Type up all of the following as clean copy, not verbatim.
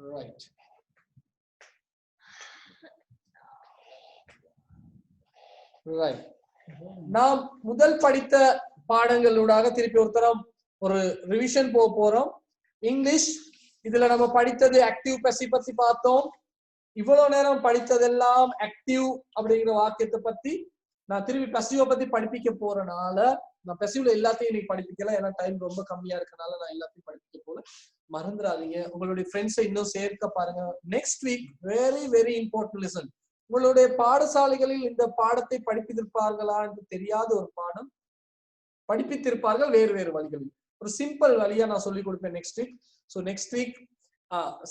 Right. Right. நாம் முதல் படித்த பாடங்களூடாக திருப்பி ஒரு ரிவிஷன் போறோம். இங்கிலீஷ் இதுல நம்ம படித்தது ஆக்டிவ் பேசிவ் பத்தி பார்த்தோம். இவ்வளவு நேரம் படித்ததெல்லாம் ஆக்டிவ் அப்படிங்கிற வாக்கியத்தை பத்தி. நான் திருப்பி பேசிவ பத்தி படிப்பிக்க போறனால நான் பேசிவ்ல எல்லாத்தையும் இன்னைக்கு படிப்பிக்கல, ஏன்னா டைம் ரொம்ப கம்மியா இருக்கனால நான் எல்லாத்தையும் படிப்பிக்க போல. மறந்துடாதீங்க, உங்களுடைய ஃப்ரெண்ட்ஸை இன்னும் சேர்க்க பாருங்க. Next week very very important lesson. உங்களுடைய பாடசாலைகளில் இந்த பாடத்தை படிப்பித்திருப்பார்களா என்று தெரியாத ஒரு பாடம் படிப்பித்திருப்பார்கள் வேறு வேறு வழிகளில். ஒரு சிம்பிள் வழியா நான் சொல்லிக் கொடுப்பேன் next week. So next week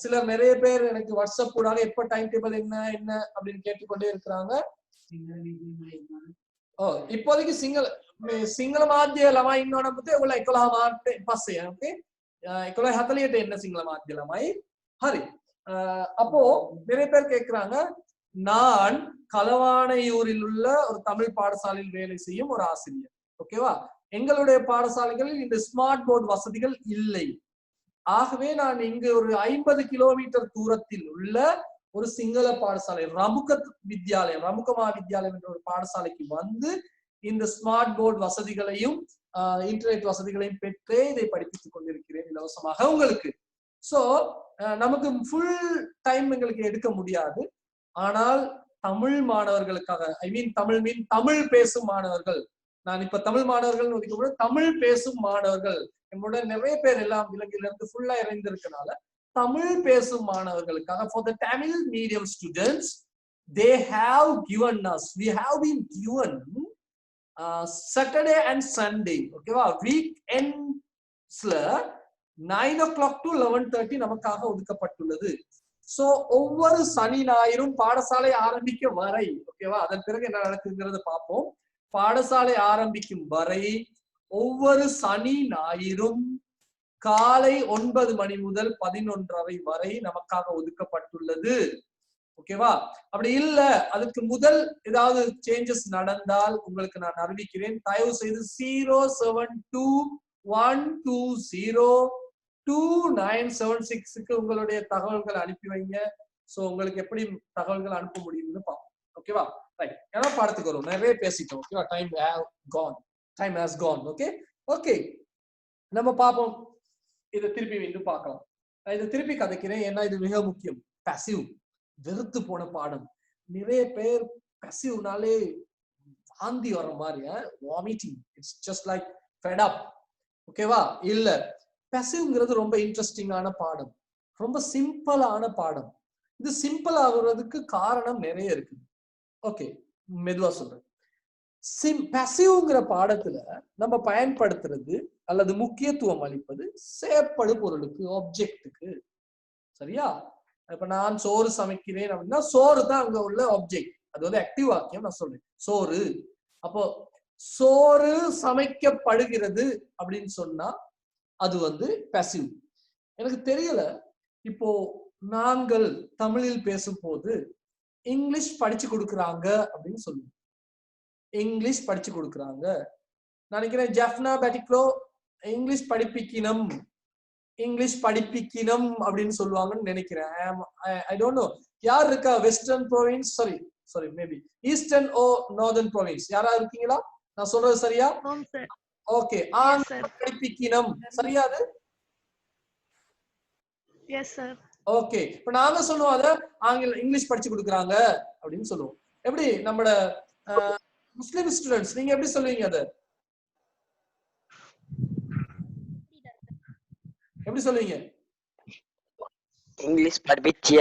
சிலர் நிறைய பேர் எனக்கு வாட்ஸ்அப் கூட எப்ப டைம் டேபிள் என்ன என்ன அப்படின்னு கேட்டுக்கொண்டே இருக்கிறாங்க. இப்போதைக்கு සිංහල මාධ්‍ය ළමයි ඉන්නවනම් පුතේ ඔයගොල්ලෝ 11 මාර්ට පස්සේ ஓகே 11:40ට என்ன சிங்கள மாத்திய ළමයි. ஹரி. அப்போ நிறைய பேர் கேட்கிறாங்க, நான் களவானையூரில் உள்ள ஒரு தமிழ் பாடசாலையில் வேலை செய்யும் ஒரு ஆசிரியர். ஓகேவா? எங்களுடைய பாடசாலைகளில் இந்த ஸ்மார்ட் போர்டு வசதிகள் இல்லை. ஆகவே நான் இங்கு ஒரு 50 கிலோமீட்டர் தூரத்தில் உள்ள ஒரு சிங்கள பாடசாலை ரமுக வித்யாலயம் என்ற ஒரு பாடசாலைக்கு வந்து இந்த ஸ்மார்ட் போர்டு வசதிகளையும் இன்டர்நெட் வசதிகளையும் பெற்றே இதை படிப்பித்துக் கொண்டிருக்கிறேன் இலவசமாக உங்களுக்கு. சோ நமக்கு ஃபுல் டைம் எங்களுக்கு எடுக்க முடியாது. ஆனால் தமிழ் மாணவர்களுக்காக, தமிழ் பேசும் மாணவர்கள், நான் இப்ப தமிழ் மாணவர்கள் ஒதுக்கும்போது தமிழ் பேசும் மாணவர்கள் என்னோட நிறைய பேர் எல்லாம் இலங்கையில இருந்து ஃபுல்லா இறைந்திருக்கனால தமிழ் பேசும் மாணவர்களுக்காக for the Tamil medium students they have given us, we have been given Saturday and Sunday, ஓகேவா, வீக்கெண்ட்ஸ்ல 9 o'clock to 11:30 நமக்காக ஒதுக்கப்பட்டுள்ளது. சோ ஒவ்வொரு சனி ஞாயிறும் பாடசாலை ஆரம்பிக்க வரை, ஓகேவா, அதன் பிறகு என்ன நடக்குங்கிறத பார்ப்போம். பாடசாலை ஆரம்பிக்கும் வரை ஒவ்வொரு சனி ஞாயிறும் காலை 9 மணி முதல் 11:30 வரை நமக்காக ஒதுக்கப்பட்டுள்ளது. ஓகேவா? அப்படி இல்ல அதுக்கு முதல் ஏதாவது சேஞ்சஸ் நடந்தால் உங்களுக்கு நான் அறிவிக்கிறேன். தயவு செய்து 07212029766 உங்களுடைய தகவல்களை அனுப்பி வைங்க. சோ உங்களுக்கு எப்படி தகவல்கள் அனுப்ப முடியும்னு பார்ப்போம். ஓகேவா? ரைட். ஏன்னா பாடத்துக்கு வரும், நிறைய பேசிட்டோம். ஓகேவா? Time has gone. ஓகே நம்ம பார்ப்போம். இதை திருப்பி மீண்டும் பார்க்கலாம். நான் இதை திருப்பி கதைக்கிறேன், ஏன்னா இது மிக முக்கியம். பேசிவ் வெறுத்து போன பாடம். நிறைய பேர் பேசிவ்னாலே வாந்தி வர மாதிரி, vomiting, it's just like fed up. ஓகேவா? இல்ல, பேசிவ்ங்கிறது ரொம்ப இன்ட்ரெஸ்டிங்கான பாடம், ரொம்ப சிம்பிளான பாடம். இது சிம்பிள் ஆகுறதுக்கு காரணம் நிறைய இருக்கு. ஓகே, மெதுவா சொல்றேன். பேசிவ்ங்கிற பாடத்துல நம்ம பயன்படுத்துறது அல்லது முக்கியத்துவம் அளிப்பது செயற்படு பொருளுக்கு, ஆப்ஜெக்டுக்கு. சரியா? இப்ப நான் சோறு சமைக்கிறேன் அப்படின்னா சோறு தான் அங்க உள்ள ஆப்ஜெக்ட், அது வந்து ஆக்டிவ் வாக்கியம். நான் சொல்றேன் சோறு. அப்போ சோறு சமைக்கப்படுகிறது அப்படின்னு சொன்னா அது வந்து பேசிவ். எனக்கு தெரியல, இப்போ நாங்கள் தமிழில் பேசும் போது இங்கிலீஷ் படிச்சு கொடுக்குறாங்க அப்படின்னு சொல்லுவோம். இங்கிலீஷ் படிச்சு கொடுக்குறாங்க நினைக்கிறேன். ஜெஃப்னா பேட்டிக்லோ இங்கிலீஷ் படிப்பிக்கணும் அப்படின்னு சொல்லுவாங்கன்னு நினைக்கிறேன். I don't know. யார் இருக்கா? Western province, sorry maybe eastern or northern province யாரா இருக்கீங்களா? நான் சொல்றது சரியா? ஓகே. படிப்பிக்கணும் சரியா? அது எஸ் சார். ஓகே. இப்ப நாங்க சொல்லுவோம் அத இங்கிலீஷ் படிச்சு கொடுக்குறாங்க அப்படின்னு சொல்லுவோம். எப்படி நம்மளோட முஸ்லிம் ஸ்டூடெண்ட்ஸ் நீங்க எப்படி சொல்லுவீங்க? அத எப்படி சொல்லுவீங்க? இங்கிலீஷ் படிப்பிச்சிய.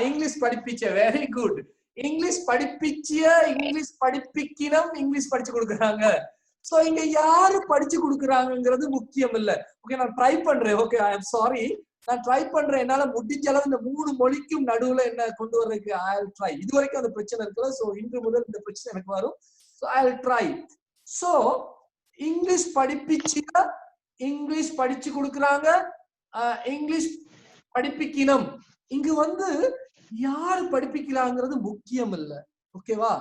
இங்கிலீஷ் படிப்பிச்ச. Very good. இங்கிலீஷ் படிப்பிச்சிய, இங்கிலீஷ் படிப்பிக்கணும், இங்கிலீஷ் படிச்சு கொடுக்குறாங்க. சோ இங்க யாரு படிச்சு கொடுக்குறாங்கிறது முக்கியம் இல்ல. ஓகே, நான் ட்ரை பண்றேன். ஓகே, ஐ எம் சாரி, நான் ட்ரை பண்றேன். என்னால முடிஞ்ச அளவு இந்த 3 மொழிக்கும் நடுவுல என்ன கொண்டு வர்றதுக்கு ஐ வில் ட்ரை. இது வரைக்கும் அந்த பிரச்சனை இருக்குல்ல, சோ இன்று முதல் இந்த பிரச்சனை எனக்கு வரும். So I will try. So English படிப்பிச்சிய, இங்கிலீஷ் படிச்சு கொடுக்குறாங்க, இங்கிலீஷ் படிப்பிக்கணும். இங்கு வந்து யாரு படிப்பிக்கிறாங்கிறது முக்கியம் இல்ல. ஓகேவா?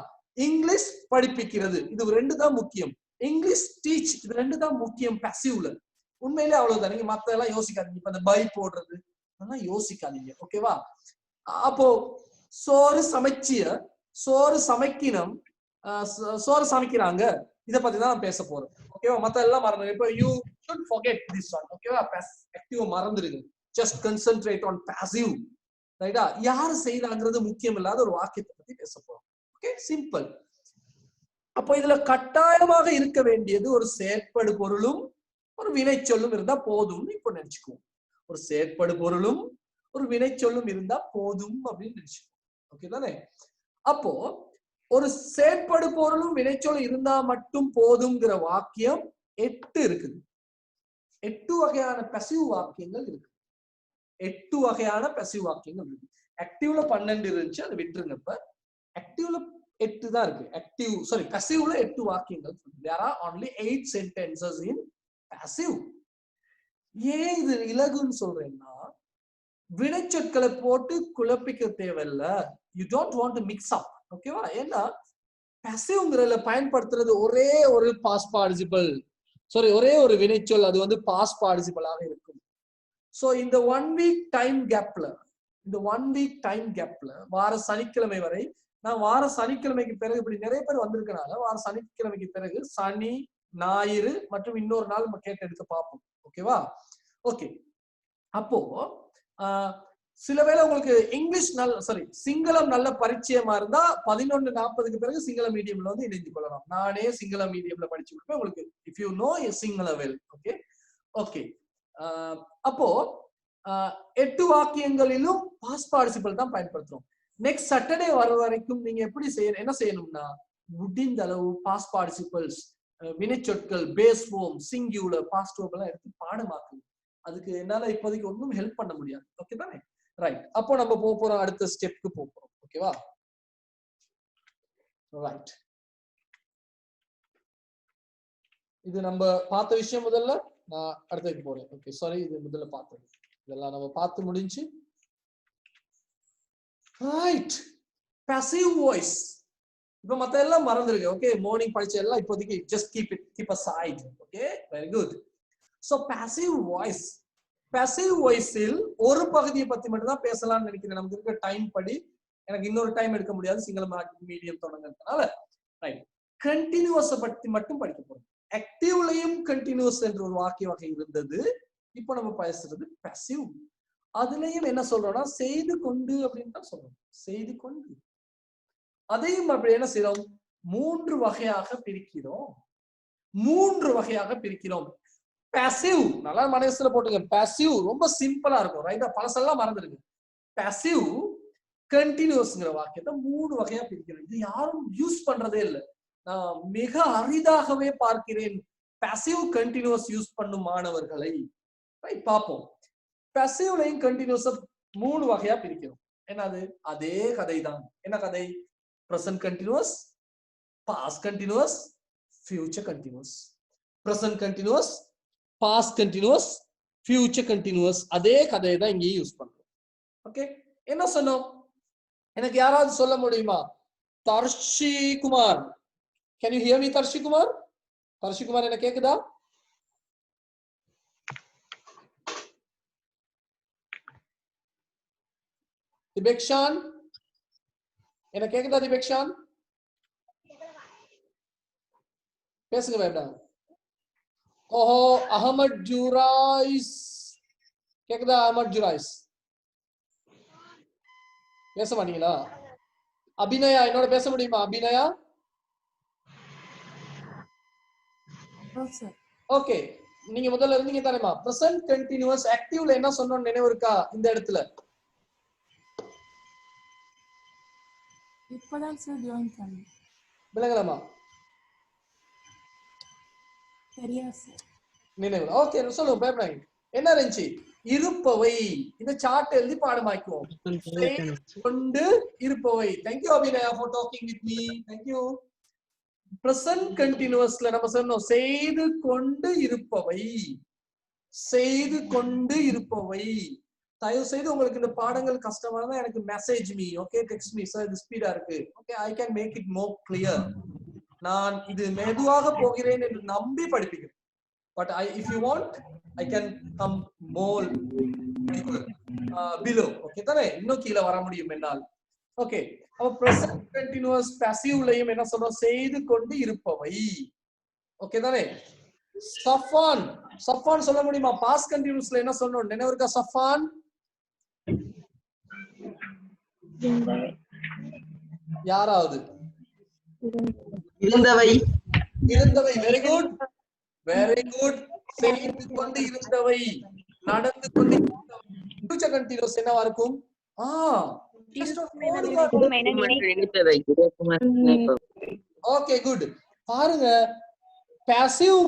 இங்கிலீஷ் படிப்பிக்கிறது, இது 2 தான் முக்கியம். இங்கிலீஷ் டீச், இது 2 தான் முக்கியம் பேசிவ்ல. உண்மையிலே அவ்வளவுதான். நீங்க மத்த எல்லாம் யோசிக்காதீங்க. இப்ப அந்த பை போடுறது, ஆனா யோசிக்காதீங்க. ஓகேவா? அப்போ சோறு சமைச்சிய, சோறு சமைக்கணும், சோறு சமைக்கிறாங்க, இத பத்தி தான் பேச போறோம். ஓகேவா? மத்த எல்லாம் மறந்துடுங்க. இப்போ you should forget this one. ஓகேவா? ஆக்டிவ் மறந்துடுங்க. just concentrate on passive. ரைட்டா? யார் செய்யறாங்கிறது முக்கியம் இல்லாத ஒரு வாக்கியத்தை பத்தி பேச போறோம். Okay, simple. அப்போ இதுல கட்டாயமாக இருக்க வேண்டியது ஒரு செயற்படு பொருளும் ஒரு வினை சொல்லும் இருந்தா போதும்னு இப்போ நினைச்சுக்குவோம். ஒரு செயற்படு பொருளும் ஒரு வினை சொல்லும் இருந்தா போதும் அப்படின்னு நினைச்சுக்குவோம். ஓகே தானே? அப்போ ஒரு செயற்படு பொருளும் வினைச்சொல் இருந்தா மட்டும் போதுங்கிற வாக்கியம் 8 இருக்குது. 8 வகையான பசிவ் வாக்கியங்கள் இருக்கு. 8 வகையான பசிவ் வாக்கியங்கள் இருக்கு. ஆக்டிவ்ல 12 இருந்துச்சு, அதை விட்டுருங்க. இப்ப ஆக்டிவ்ல 8 தான் இருக்கு. ஆக்டிவ் சாரி பசிவ்ல 8 வாக்கியங்கள். there are only 8 sentences in passive. ஏன் இது இலகுன்னு சொல்றேன்னா, வினைச்சொற்களை போட்டு குழப்பிக்க தேவையில்ல. You don't want to mix அப். ஓகேவா? ஏன்னா பசிவ்ங்கிறதுல பயன்படுத்துறது ஒரே ஒரு பாஸ்ட் பார்ட்டிசிபிள், சாரி ஒரே ஒரு வினைச்சொல், அது வந்து பாஸ்ட் பார்ட்டிசிபிளாக இருக்கும். சோ இந்த 1 வீக் டைம் கேப்ல, இந்த 1 வீக் டைம் கேப்ல வார சனிக்கிழமை வரை, நான் வார சனிக்கிழமைக்கு பிறகு இப்படி நிறைய பேர் வந்திருக்கனால வார சனிக்கிழமைக்கு பிறகு சனி, ஞாயிறு மற்றும் இன்னொரு நாள் நம்ம கேட்டு எடுத்து பார்ப்போம். ஓகேவா? ஓகே. அப்போ சில வேளை உங்களுக்கு இங்கிலீஷ் சிங்களம் நல்ல பரிச்சயமா இருந்தா 11:40க்கு பிறகு சிங்கள மீடியம்ல வந்து இணைந்து கொள்ளலாம். நானே சிங்கள மீடியம்ல படிச்சு கொடுப்பேன் உங்களுக்கு. If you know Sinhala well. Okay okay. அப்போ 8 வாக்கியங்களிலும் பாஸ்ட் பார்ட்டிசிபிள் தான் பயன்படுத்துறோம். நெக்ஸ்ட் சாட்டர்டே வர வரைக்கும் நீங்க எப்படி என்ன செய்யணும்னா, முடிந்த அளவு பாஸ்ட் பார்ட்டிசிபிள்ஸ், வினைச்சொற்கள், base form, singular, past form எல்லாம் எடுத்து பாடமாக்குங்க. அதுக்கு என்னால இப்போதைக்கு ஒன்றும் ஹெல்ப் பண்ண முடியாது. ஓகே தானே? ரைட். அப்போ நம்ம போறோம், அடுத்த ஸ்டெப்க்கு போறோம். ஓகேவா? ரைட். இது நம்ம பார்த்த விஷயம் முதல்ல, நான் அடுத்ததுக்கு போறேன். ஓகே சாரி, இது முதல்ல பார்த்தது, இதெல்லாம் நம்ம பார்த்து முடிஞ்சு. ரைட். passive voice. இப்போ மத்த எல்லாம் மறந்துருங்க. ஓகே, மார்னிங் படிச்ச எல்லாம் இப்போதைக்கு just keep aside. Okay, very good. so passive voice, passive voice-இல் ஒரு பகுதியை பத்தி மட்டும் தான் பேசலாம்னு நினைக்கிறேன். நமக்கு இருக்க டைம் படி எனக்கு இன்னொரு டைம் எடுக்க முடியாது, சிங்கள மீடியம் தொடங்குறதுனால. ரைட். கண்டினியூஸ் பத்தி மட்டும் படிக்க போறோம். ஆக்டிவ்லயும் கண்டினியூஸ் என்ற ஒரு வாக்கிய வகை இருந்தது. இப்போ நம்ம பேசுறது passive. அதுலயும் என்ன சொல்றோம்னா, செய்து கொண்டு அப்படின்னு தான் சொல்றோம். செய்து கொண்டு. அதையும் அப்படி என்ன செய்யறோம்? 3 வகையாக பிரிக்கிறோம். 3 வகையாக பிரிக்கிறோம். passive, நல்லா மனசுல போட்டுங்க. passive ரொம்ப சிம்பிளா இருக்கும். ரைட்டா? பழசெல்லாம் மறந்துடுங்க. passive கண்டினியூஸ்ங்கிற வாக்கியத்தை 3 வகையா பிரிக்கிறோம். இது யாரும் யூஸ் பண்றதே இல்லை. நான் மிக அரிதாகவே பார்க்கிறேன் passive கண்டினியூஸ் யூஸ் பண்ணும் மாணவர்களை. பார்ப்போம். passiveலையும் கண்டினியூஸா 3 வகையா பிரிக்கிறோம். என்னது? அதே கதை தான். என்ன கதை? present continuous, past continuous, future continuous. present continuous, past continuous, future continuous. அதே கதையை தான் இங்கே யூஸ் பண்றோம். ஓகே, என்ன சொன்னோம்? எனக்கு யாராவது சொல்ல முடியுமா? Darshi Kumar, can you hear me? Darshi Kumar, Darshi Kumar என்ன கேக்குதா? திபேக்ஷான் என்ன கேக்குதா? திபேக்ஷான் பேசுங்க வேண்டாம். ஓஹோ, அஹமத் ஜுரைஸ் கேக்குதா? அஹமத் ஜுரைஸ் பேச மாட்டீங்களா? அபிநயா என்னோட பேச முடியுமா? அபிநயா? ஓகே, நீங்க முதல்ல இருந்தீங்க தானேமா? பிரசன்ட் கண்டினியூஸ் ஆக்டிவ்ல என்ன சொன்னோம் நினைவு இருக்கா? இந்த இடத்துல இப்பதான் சார் ஜாயின் பண்ணேன். விளங்கலாமா? சரியா சார்? நினைவு. ஓகே, சொல்லுங்க, பயப்படாதீங்க. என்ன இருந்துச்சு? இருப்பவை. இந்த சார்ட் எழுதி பாடமாக்குவோம். கொண்டு இருப்பவை. Thank you Abhinaya for talking with me. Thank you. Present கண்டினியூஸ்ல நம்ம சொன்னோம் செய்து கொண்டு இருப்பவை, செய்து கொண்டு இருப்பவை. தயவு செய்து உங்களுக்கு இந்த பாடங்கள் கஷ்டமா இருந்தா எனக்கு message me. Okay, text me. Sir இது ஸ்பீடா இருக்கு. Okay, I can make it more clear. நான் இது மெதுவாக போகிறேன் என்று நம்பி படிப்பிக்கிறேன். but if you want I can come more below. Okay தானே, இன்னும் கீழ வர முடியும் என்னால். ஓகே, அப்ப present continuous passive லையும் என்ன சொல்றோம், செய்து கொண்டு இருப்பவை. ஓகே தானே. சஃபான், சஃபான் சொல்ல முடியுமா? பாஸ்ட் கண்டினியூஸ்ல என்ன சொல்லணும், நினைவு இருக்கா? சஃபான் யாராவது? இருந்தவை. இருந்தவை. Very good, very good. செய்து கொண்டு இருந்தவை, நடந்து கொண்டு இருந்தவை. ஃபியூச்சர் கண்டினியூஸ் என்னவா இருக்கும்? Okay good. பாருங்க, பாசிவ்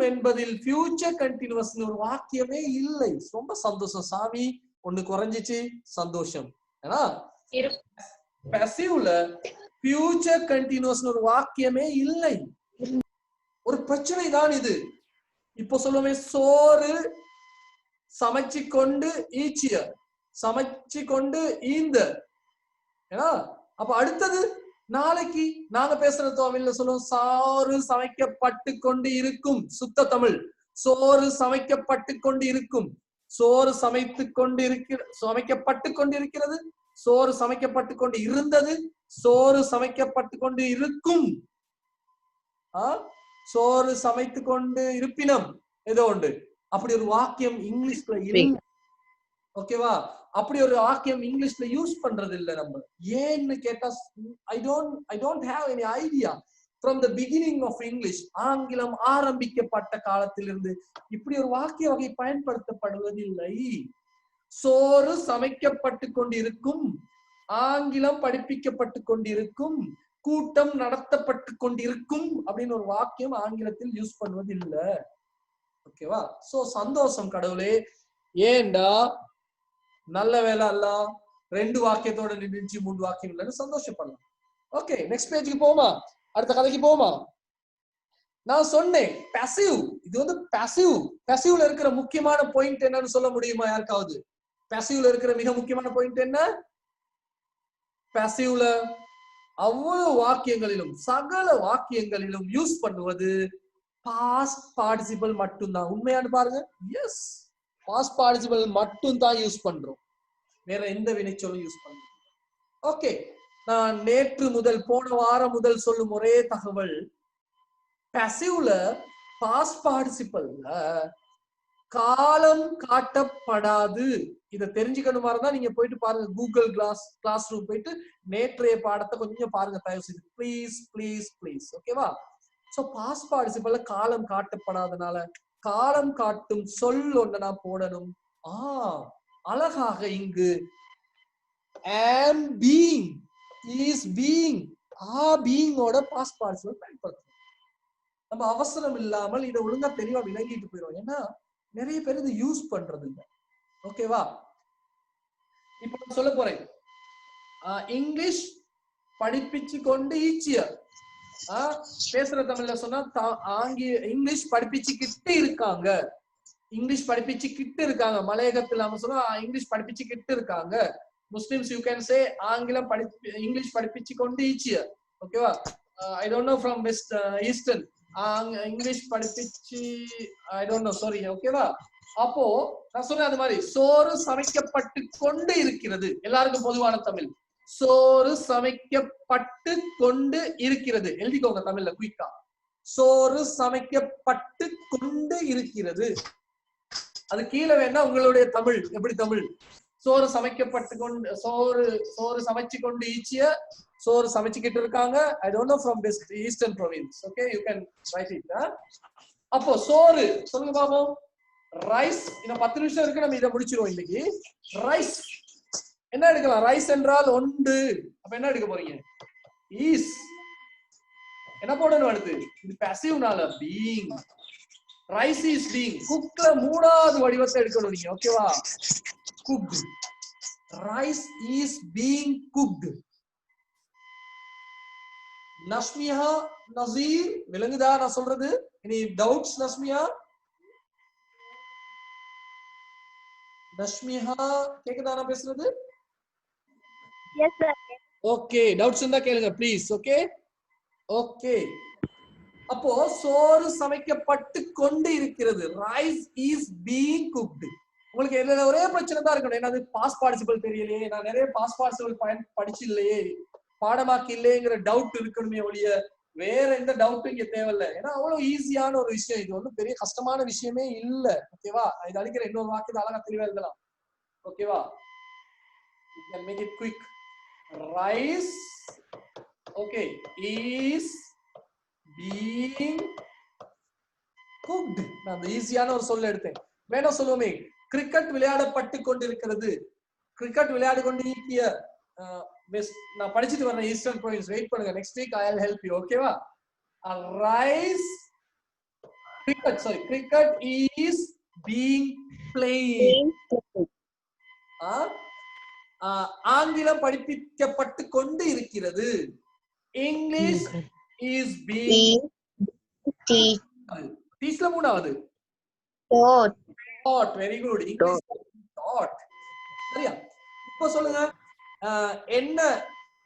என்பதில் ஃபியூச்சர் கண்டினியூஸ் ஒரு வாக்கியமே இல்லை. ரொம்ப சந்தோஷம் சாமி, ஒண்ணு குறைஞ்சிச்சு, சந்தோஷம். ஏன்னா பாசிவ்ல ஃபியூச்சர் கண்டினியூஸ் ஒரு வாக்கியமே இல்லை. ஒரு பிரச்சனை தான் இது. இப்போ சொல்லுவே, சோறு சமைச்சு கொண்டு ஈச்சிய, சமைச்சு கொண்டு ஈந்த. ஏன்னா அப்ப அடுத்தது நாளைக்கு நாங்க பேசுற தமிழ்ல சொல்லுவோம், சோறு சமைக்கப்பட்டு கொண்டு இருக்கும். சுத்த தமிழ், சோறு சமைக்கப்பட்டு கொண்டு இருக்கும். சோறு சமைக்கப்பட்டு கொண்டு இருக்கிறது, சோறு சமைக்கப்பட்டு கொண்டு இருந்தது, சோறு சமைக்கப்பட்டு கொண்டு இருக்கும், சோறு சமைத்து கொண்டு இருப்பினம், ஏதோ உண்டு. அப்படி ஒரு வாக்கியம் இங்கிலீஷ்ல இல்லை. ஓகேவா? அப்படி ஒரு வாக்கியம் இங்கிலீஷ்ல யூஸ் பண்றது இல்ல நம்ம. ஏன்னு கேட்டா, I don't have any idea. From the beginning of English, ஆங்கிலம் ஆரம்பிக்கப்பட்ட காலத்திலிருந்து இப்படி ஒரு வாக்கிய வகை பயன்படுத்தப்படுவதில்லை. சோறு சமைக்கப்பட்டு கொண்டிருக்கும், ஆங்கிலம் படிப்பிக்கப்பட்டு கொண்டிருக்கும், கூட்டம் நடத்தப்பட்டு கொண்டிருக்கும் அப்படின்னு ஒரு வாக்கியம் ஆங்கிலத்தில் யூஸ் பண்ணுவதில்லை. ஓகேவா? சோ சந்தோஷம் கடவுளே, ஏண்டா நல்ல வேலை அல்ல, 2 வாக்கியத்தோட நின்றுச்சு, 3 வாக்கியம் இல்லைன்னு சந்தோஷப்படலாம். ஓகே, நெக்ஸ்ட் பேஜுக்கு போமா, அடுத்த கதைக்கு போமா. நான் சொன்னேன் பாசிவ், இது வந்து பாசிவ். பாசிவ்ல இருக்கிற முக்கியமான பாயிண்ட் என்னன்னு சொல்ல முடியுமா யாருக்காவது? பாசிவ்ல இருக்கிற மிக முக்கியமான பாயிண்ட் என்ன? பாசிவ்ல அவ்வளவு வாக்கியங்களிலும், சகல வாக்கியங்களிலும் யூஸ் பண்ணுவது பாஸ்ட் பார்ட்டிசிபிள் மட்டும்தான். உண்மையான பாருங்க, எஸ், பாஸ்ட் பார்ட்டிசிபிள் மட்டும் தான் யூஸ் பண்றோம், வேற எந்த வினைச்சொல்லும் யூஸ் பண்றோம். ஓகே, நான் நேற்று முதல், போன வாரம் முதல் சொல்லும் ஒரே தகவல், பாசிவ்ல பாஸ்ட் பார்ட்டிசிபிள்ல காலம் காட்டப்படாது. இதை தெரிஞ்சுக்கணுமா இருந்தா நீங்க போயிட்டு பாருங்க, கூகுள் கிளாஸ் ரூம் போயிட்டு நேற்றைய பாடத்தை கொஞ்சம் பாருங்க தயவு செய்து, ப்ளீஸ் ப்ளீஸ் ப்ளீஸ். ஓகேவா? சோ பாஸ்ட் பார்ட்டிசிபிள்ல காலம் காட்டப்படாதனால காலம் காட்டும் சொல் ஒண்ணு நான் போடணும். அழகாக இங்கு am being, is being, being ஓட பாஸ்ட் பார்ட்டிசிபிள் பயன்படுத்தணும். நம்ம அவசரம் இல்லாமல் இதை ஒழுங்கா தெளிவா விளங்கிட்டு போயிடும். ஏன்னா நிறைய பேர் இது யூஸ் பண்றது இல்லை. ஓகேவா? இப்ப நான் சொல்ல போறேன், இங்கிலீஷ் படிப்பிச்சு கொண்டு ஈச்சிய, பேசுற தமிழ்ல சொன்னா இங்கிலீஷ் படிப்பிச்சுக்கிட்டு இருக்காங்க, இங்கிலீஷ் படிப்பிச்சுக்கிட்டு இருக்காங்க. மலையகத்துல நம்ம சொன்னா இங்கிலீஷ் படிப்பிச்சுக்கிட்டு இருக்காங்க. முஸ்லிம்ஸ் யூ கேன் சே ஆங்கிலம் இங்கிலீஷ் படிப்பிச்சு கொண்டு ஈச்சிய. ஓகேவா? I don't know from west eastern, English படிப்பிச்சு, ஐ டோன்ட் நோ, சாரி. ஓகேவா? அப்போ நான் சொன்னேன் அது மாதிரி சோறு சமைக்கப்பட்டு கொண்டு இருக்கிறது, எல்லாருக்கும் பொதுவான தமிழ், சோறு சமைக்கப்பட்டு கொண்டு இருக்கிறது. எழுதிக்கோங்க தமிழ்ல குயிக்கா, சோறு சமைக்கப்பட்டு கொண்டு இருக்கிறது. அது கீழே வேணா உங்களுடைய தமிழ் எப்படி தமிழ், சோறு சமைக்கப்பட்டு கொண்டு, சோறு சமைச்சு கொண்டு ஈச்சிய, சோறு சமைச்சுக்கிட்டு இருக்காங்க. ஐ don't know from west eastern province. Okay, you can write it. அப்போ சோறு சொல்லுங்க பாப்போம். ரைஸ், இன்னும் 10 நிமிஷம் இருக்கு, நம்ம இதை முடிச்சிருவோம் இன்னைக்கு. ரைஸ் என்ன எடுக்கலாம்? ரைஸ் என்றால் ஒன்று. அப்ப என்ன எடுக்க போறீங்க? ஈஸ். என்ன போடணும் அடுத்து? இது பாசிவ்னால பீயிங். Rice is being. குக்ல 3வது வடிவத்தை எடுக்கணும் நீங்க. ஓகேவா? Cooked. Rice is being cooked. Nasmiya, Naseer, விளங்குதா நான் சொல்றது? Any doubts Nasmiya? நஸ்மியா கேக்குதா நான் பேசுறது? Yes sir. ஓகே, டவுட்ஸ் இருந்தா கேளுங்க ப்ளீஸ். ஓகே ஓகே, அப்போ சோறு சமைக்கப்பட்டு கொண்டு இருக்கிறது. Rice is being cooked. உங்களுக்கு இதுல ஒரே பிரச்சனை தான் இருக்கணும். ஏன்னா அது பாஸ்ட் பார்ட்டிசிபிள் தெரியலையே, நான் நிறைய பாஸ்ட் பார்ட்டிசிபிள் படிச்சு இல்லையே, பாடமாக்கி இல்லையேங்கிற டவுட் இருக்கணுமே ஒழிய வேற எந்த டவுட்டும் இங்க தேவையில்லை. ஏன்னா அவ்வளவு ஈஸியான ஒரு விஷயம். இது ஒன்றும் பெரிய கஷ்டமான விஷயமே இல்ல. ஓகேவா? இது அடிக்கிற இன்னொரு வாக்கு அழகா தெளிவா எழுதலாம். ஓகேவா? You can make it quick. Rice, okay, is being cooked. நான் அந்த ஈஸியான ஒரு சொல்ல எடுத்தேன். வேணும் சொல்லுவோமே, கிரிக்கெட் விளையாடப்பட்டு கொண்டிருக்கிறது. கிரிக்கெட் விளையாடு கொண்டு ஈக்கிய நான் படிச்சுட்டு வரேன் ஈஸ்டர்ன் ப்ரொவின்ஸ். வெயிட் பண்ணுங்க, next week I will help you. ஓகேவா? Rice cricket is being played. ஆங்கிலம் படிப்பிக்கப்பட்டு கொண்டு இருக்கிறது. இங்கிலீஷ் is being டீச்ல மூணாவது taught. Very good. English taught. சரியா? இப்போ சொல்லுங்க, என்ன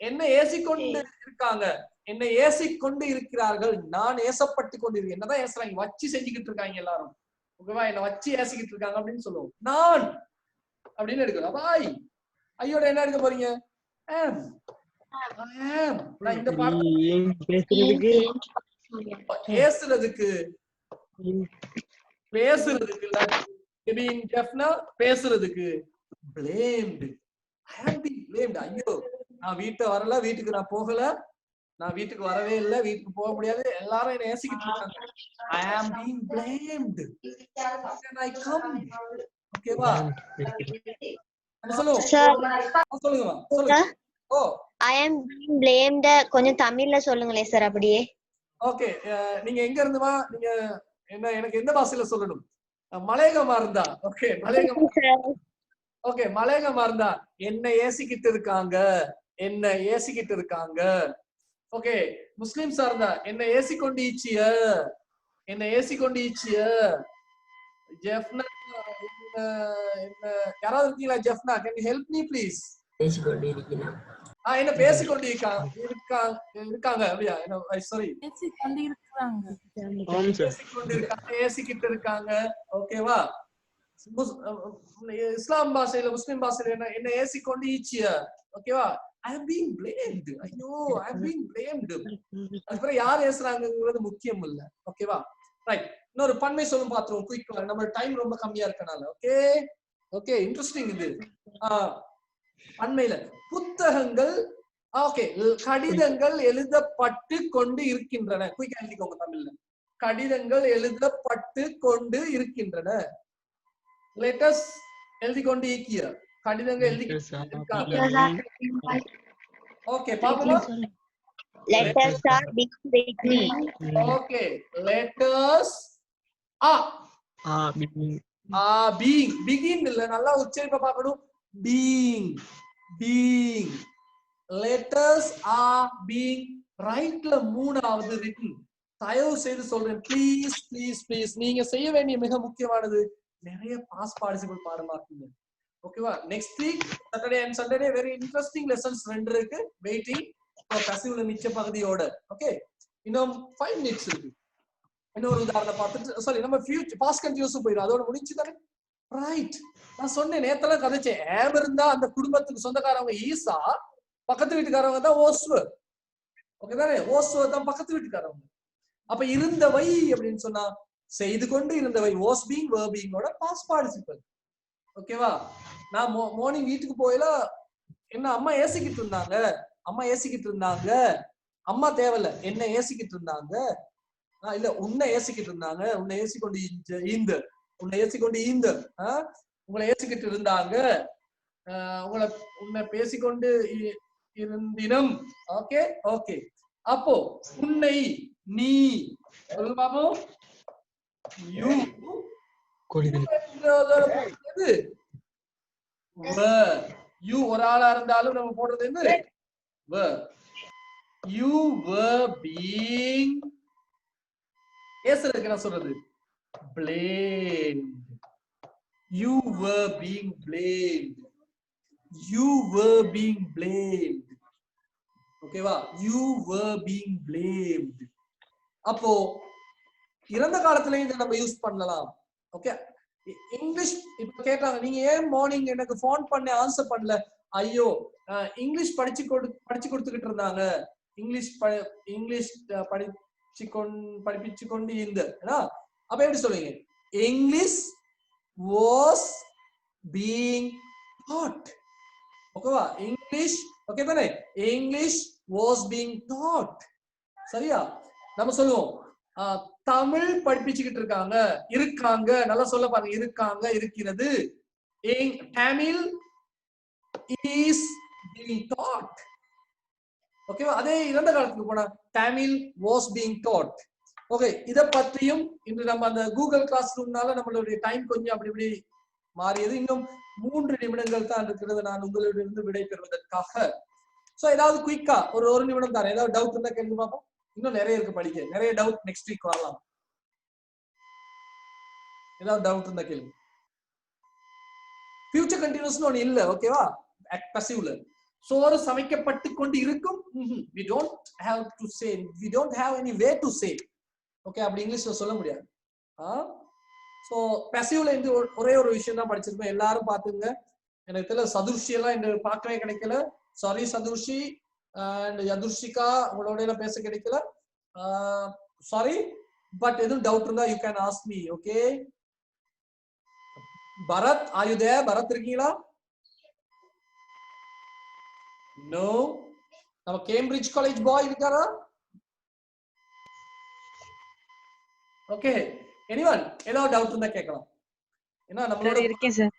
என்ன ஏசிக்கொண்டு இருக்காங்க? என்ன ஏசிக்கொண்டு இருக்கிறார்கள்? நான் ஏசப்பட்டு கொண்டு இருக்கேன். என்னதான் ஏசுறாங்க? வச்சு செஞ்சுக்கிட்டு இருக்காங்க எல்லாரும். ஓகேவா? என்ன வச்சு ஏசிக்கிட்டு இருக்காங்க அப்படின்னு சொல்லுவோம். நான் அப்படின்னு எடுக்கணும். பாய் ஐயோட என்ன எடுக்க போறீங்க? நான் இந்த பாடத்துக்கு பேசுறதுக்கு பேசுறதுக்கு blamed. I am being blamed. ஐயோ நான் வீட்டை வரல, வீட்டுக்கு நான் போகல, நான் வீட்டுக்கு வரவே இல்லை, வீட்டுக்கு போக முடியாது, எல்லாரும் என்ன ஏசிக்கிட்டு இருக்காங்க. I am being blamed. How can I come? ஓகேவா? சொல்லுங்க. ஓ I am being blamed கொஞ்சம் தமிழ்ல சொல்லுங்களே சார். அப்படியே. ஓகே, நீங்க எங்க இருந்துமா? நீங்க என்ன எனக்கு எந்த பாஷையில சொல்லணும்? மலையகமா இருந்தா ஓகே, மலையகம். ஓகே, மலையகமா இருந்தா என்ன ஏசிக்கிட்டு இருக்காங்க, என்ன ஏசிக்கிட்டு இருக்காங்க. ஓகே, முஸ்லிம்ஸா இருந்தா என்ன ஏசிக்கொண்டு ஈச்சிய, என்ன ஏசிக்கொண்டு ஈச்சிய. ஜெஃப்னா என்ன யாராவது இருக்கீங்களா? Jaffna, can you help me please? பேசிக்கொண்டு இருக்கிறான். என்ன பேசிக்கொண்டு இருக்காங்க அப்படியா? சாரி, பேசிக்கொண்டு இருக்காங்க. பேசிக்கொண்டு இருக்காங்க, ஏசிக்கிட்டு இருக்காங்க. ஓகேவா? இஸ்லாம் பாஷையில, முஸ்லிம் பாஷையில என்ன ஏசிக்கொண்டு ஈச்சிய. ஓகேவா? I am being blamed. ஐயோ I am being blamed. அதுக்கப்புறம் யார் ஏசுறாங்கிறது முக்கியம் இல்ல. ஓகேவா? ரைட். இன்னொரு பன்மை சொல்லும் பாத்துருவோம் குயிக். நம்ம டைம் ரொம்ப கம்மியா இருக்கனால. ஓகே ஓகே, இன்ட்ரெஸ்டிங் இது. பன்மையில புத்தகங்கள், ஓகே, கடிதங்கள் எழுதப்பட்டு கொண்டு இருக்கின்றன. குயிக் எழுதிக்கோங்க தமிழ்ல. கடிதங்கள் எழுதப்பட்டு கொண்டு இருக்கின்றன. லெட்டர்ஸ் எழுதி கொண்டு ஈக்கிய. கடிதங்கள் எழுதி இருக்காங்க. ஓகே, பாப்போமா? Letters are being written. Okay, letters are being. Begin இல்ல, நல்லா உச்சரிப்பா பார்க்கணும். Being. Letters are being. ரைட்ல மூணாவது written. தயவு செய்து சொல்றேன், ப்ளீஸ் நீங்க செய்ய வேண்டிய மிக முக்கியமானது, நிறைய பாஸ்ட் பார்ட்டிசிபிள் பாடமாக்குங்க. ஓகேவா? Next week Saturday and Sunday very interesting lessons 2 இருக்கு வெயிட்டிங். கசிவுல மிச்ச பகுதியோட. ஓகே, இன்னும் 5 minutes இருக்கு. இன்னொரு உதாரணம் பார்த்துட்டு சாரி நம்ம ஃபியூச்சர் பாஸ்ட் கண்டினியூஸ் போயிடும். அதோட முடிஞ்சுதானே? ரைட். நான் சொன்னேன் நேத்தெல்லாம் கதைச்சேன். ஏம் இருந்தா அந்த குடும்பத்துக்கு சொந்தக்காரவங்க ஈசா, பக்கத்து வீட்டுக்காரவங்க தான் ஓஸ்வர். ஓகே தானே? ஓஸ்வர் தான் பக்கத்து வீட்டுக்காரவங்க. அப்ப இருந்தவை அப்படின்னு சொன்னா செய்து கொண்டு இருந்தவை, வாஸ் பீயிங், வர் பீயிங்கோட பாஸ்ட் பார்ட்டிசிபிள். ஓகேவா? நான் மார்னிங் வீட்டுக்கு போயில என்ன அம்மா ஏசிக்கிட்டு இருந்தாங்க, அம்மா தேவையில்ல, என்ன ஏசிக்கிட்டு இருந்தாங்க. இல்ல உன்னை ஏசிக்கிட்டு இருந்தாங்க, உன்னை ஏசிக்கொண்டு ஈந்த, உன்னை ஏசிக்கொண்டு ஈந்த, உங்களை ஏசிக்கிட்டு இருந்தாங்க, உன்னை பேசிக்கொண்டு இருந்தினம். Okay okay. அப்போ உன்னை, நீ சொல்லு பாப்போம். யூ யூ ஒரு ஆளா இருந்தாலும் நம்ம போடுறது என்ன? You were being, ஏசுறதுக்கு என்ன சொல்றது? blamed. You were being blamed. ஓகேவா? You were being blamed. அப்போ இறந்த காலத்துல இதை நம்ம யூஸ் பண்ணலாம். ஓகே, இங்கிலீஷ் இப்ப கேட்டாங்க, நீங்க ஏன் மார்னிங் எனக்கு போன் பண்ண ஆன்சர் பண்ணல? ஐயோ, இங்கிலீஷ் படிச்சு கொடுத்துக்கிட்டு இருந்தாங்க, இங்கிலீஷ் படிப்பிச்சு கொண்டு இருந்த. அப்ப எப்படி சொல்லுவீங்க? English was being taught. ஓகேவா? இங்கிலீஷ் ஓகே தானே? English was being taught. சரியா? நம்ம சொல்லுவோம் தமிழ் படிப்பிச்சுக்கிட்டு இருக்காங்க. நல்லா சொல்ல பாருங்க, இருக்காங்க, இருக்கிறது. Tamil is being taught. ஓகேவா? அதே இறந்த காலத்துக்கு போனா Tamil was being taught. Okay, இத பற்றியும் இன்று நம்ம அந்த கூகுள் கிளாஸ் ரூம்னால நம்மளுடைய டைம் கொஞ்சம் அப்படி இப்படி மாறியது. இன்னும் 3 நிமிடங்கள் தான் இருக்கிறது நான் உங்களிடமிருந்து விடை பெறுவதற்காக. சோ ஏதாவது குயிக்கா ஒரு நிமிடம் தான், ஏதாவது டவுட் இருந்தா கேள்வி பார்ப்போம். இன்னும் நிறைய இருக்கு படிக்க, நிறைய டவுட் நெக்ஸ்ட் வீக் வரலாம். ஏதாவது டவுட் இருந்தா கேள்வி. ஃபியூச்சர் கண்டினியூஸ்னு ஒண்ணு இல்ல, ஓகேவா? பசிவ்ல சோறு சமைக்கப்பட்டு கொண்டு இருக்கும். we don't have to say, we don't have any way to say. Okay, அப்படி இங்கிலீஷ்ல சொல்ல முடியாது. சோ பசிவ்ல இருந்து ஒரே ஒரு விஷயம் தான் படிச்சிருக்கோம், எல்லாரும் பாத்துங்க. எனக்கு தெரியல சதுர்ஷி எல்லாம் இந்த பார்க்கவே கிடைக்கல. சாரி சதுர்ஷி அண்ட் யதுர்ஷிகா, உங்களோட எல்லாம் பேச கிடைக்கல. சாரி, பட் எதுவும் டவுட் இருந்தா you can ask me. Okay, Bharat, are you there? Bharat இருக்கீங்களா? நோ. நம்ம கேம்பிரிட்ஜ் காலேஜ் பாய் இருக்காரா? ஓகே, எனிவன் ஏதாவது டவுட் இருந்தா கேட்கலாம். ஏன்னா நம்மளோட இருக்கேன் சார்.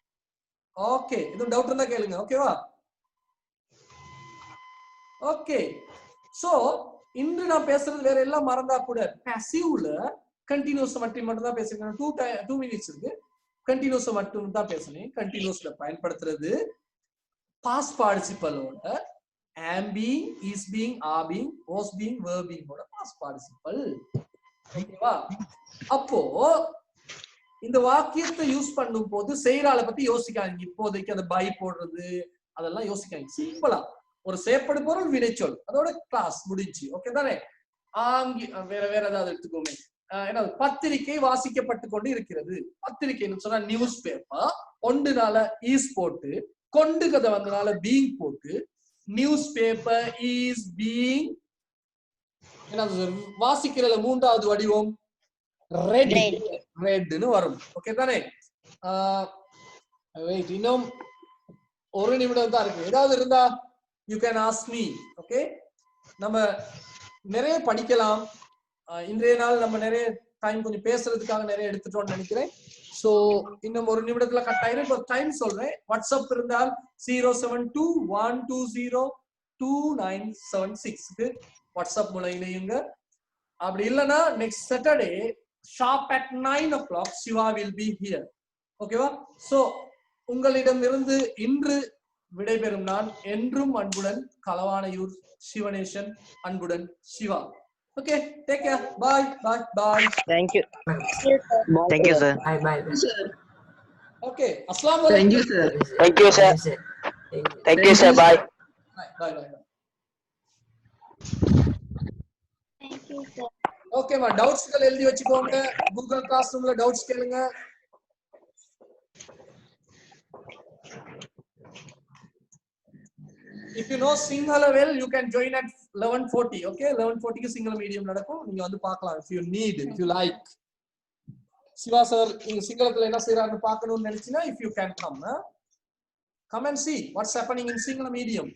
ஓகே, எதுவும் டவுட் இருந்தா கேளுங்க. ஓகேவா? ஓகே, சோ இன்று நான் பேசுறது வேற எல்லாம் மறந்தா கூட பாசிவ்ல கண்டினியூஸ் மட்டும் தான் பேசுறேன். 2 minutes இருக்கு. கண்டினியூஸ் மட்டும் தான் பேசுறேன். கண்டினியூஸ்ல பயன்படுத்துறது past பார்ட்டிசிபிளோட am being, is being, are being, was being, were being ஓட பாஸ்ட் பார்ட்டிசிபிள். ஓகேவா? அப்போ இந்த வாக்கியத்தை யூஸ் பண்ணும் போது செய்யறாள பத்தி யோசிக்காதீங்க. இப்போதைக்கு அந்த பை போடுறது அதெல்லாம் யோசிக்காதீங்க. சிம்பிளா ஒரு செயற்படு பொருள் வினைச்சொல், அதோட கிளாஸ் முடிஞ்சு. ஓகே தானே? வேற ஏதாவது எடுத்துக்கோமே. ஏன்னா பத்திரிகை வாசிக்கப்பட்டு கொண்டு இருக்கிறது. பத்திரிகைன்னு சொன்னா நியூஸ் பேப்பர். ஒன்றுனால ஈஸ் போட்டு, கொண்டு கதை வந்தனால பீங் போட்டு, நியூஸ் பேப்பர் இஸ் பீங். வாசிக்கிறதுல 3வது வடிவம் ரெட்னு வரும். ஓகே தானே? வெயிட், இன்னும் 1 நிமிடம் தான் இருக்கு. ஏதாவது இருந்தா you can ask me. Okay, நம்ம நிறைய படிக்கலாம். இன்றைய நாள் நம்ம நிறைய டைம் கொஞ்சம் பேசுறதுக்காக நிறைய எடுத்துட்டோம்னு நினைக்கிறேன். சோ இன்னும் 1 நிமிடத்துல கட் ஆயிரும். இப்போ டைம் சொல்றேன். வாட்ஸ்அப் இருந்தால் 072-120-2976க்கு வாட்ஸ்அப் மூலம் இணையுங்க. அப்படி இல்லைன்னா next Saturday sharp at 9 o'clock Shiva will be here. ஓகேவா? சோ உங்களிடமிருந்து இன்று விடைபெறும் நான் என்றும் அன்புடன் களவானையூர் சிவனேசன். அன்புடன் Siva. Okay, take care. Bye bye bye. Thank you. Thank you sir. Bye bye. Okay, அஸ்ஸலாமு அலைக்கும். Thank you sir. Thank you sir. Thank you sir. Bye. Bye bye. Thank you, sir. ஓகேமா, டவுட்ஸ்கள் எழுதி வச்சுக்கோங்க. கூகுள் கிளாஸ் ரூம்ல doubts கேளுங்க. If you know Sinhala well, you can join at 11:40. Okay, 11:40க்கு Sinhala medium நடக்கும். நீங்க வந்து பார்க்கலாம். If you need, if you like. Siva sir இங்க சிங்களத்துல என்ன செய்யறாருன்னு பார்க்கணும்னு நினைச்சீனா, if you can come and see what's happening in Sinhala medium.